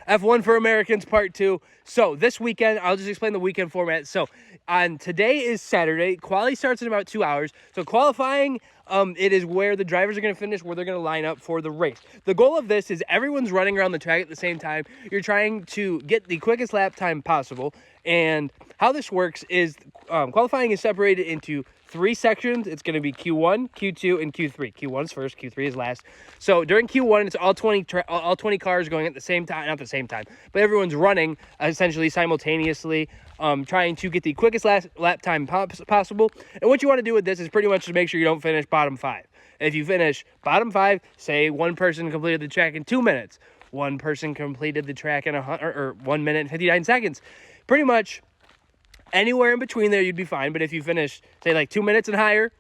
F1 for Americans Part 2. So this weekend, I'll just explain the weekend format. So on today is Saturday. Quali starts in about 2 hours. So qualifying, it is where the drivers are going to finish, where they're going to line up for the race. The goal of this is everyone's running around the track at the same time. You're trying to get the quickest lap time possible. And how this works is qualifying is separated into 3 sections. It's going to be Q1, Q2, and Q3. Q1 is first, Q3 is last. So during Q1, it's all 20 cars going at the same time, not the same time, but everyone's running essentially simultaneously, trying to get the quickest lap time possible. And what you want to do with this is pretty much to make sure you don't finish bottom 5. If you finish bottom 5, say one person completed the track in 2 minutes, one person completed the track in 1 minute and 59 seconds. Pretty much anywhere in between there, you'd be fine. But if you finish, say, like 2 minutes and higher,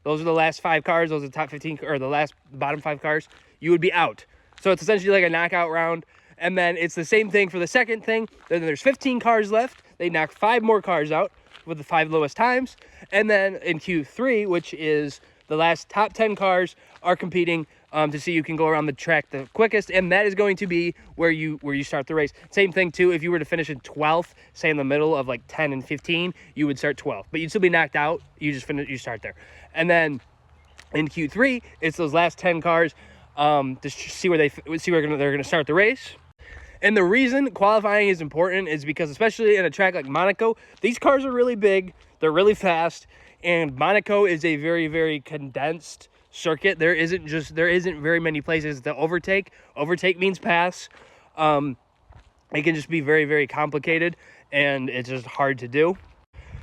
those are the last 5 cars. Those are the top 15 or the bottom 5 cars. You would be out. So it's essentially like a knockout round. And then it's the same thing for the second thing. Then there's 15 cars left. They knock 5 more cars out with the 5 lowest times. And then in Q3, which is the last top 10 cars, are competing to see who can go around the track the quickest, and that is going to be where you start the race. Same thing too, if you were to finish in 12th, say in the middle of like 10 and 15, you would start 12th, but you'd still be knocked out. You start there. And then in Q3, it's those last 10 cars to see where they're going to start the race. And the reason qualifying is important is because, especially in a track like Monaco, these cars are really big, they're really fast, and Monaco is a very, very condensed circuit. There isn't very many places to overtake. Overtake means pass. It can just be very, very complicated, and it's just hard to do.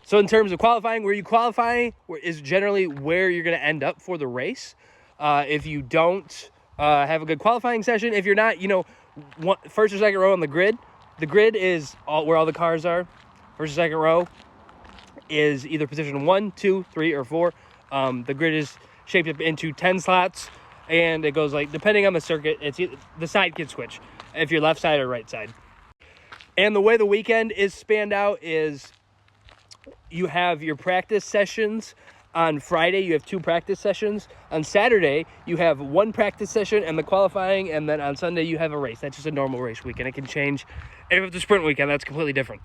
So in terms of qualifying, where you qualify is generally where you're going to end up for the race. If you don't have a good qualifying session, if you're not, first or second row on the grid is where all the cars are. First or second row is either position 1, 2, 3, or 4. The grid is shaped up into 10 slots, and it goes like, depending on the circuit, the side can switch if you're left side or right side. And the way the weekend is spanned out is you have your practice sessions. On Friday, you have 2 practice sessions. On Saturday, you have 1 practice session and the qualifying, and then on Sunday, you have a race. That's just a normal race weekend. It can change. And if it's a sprint weekend, that's completely different.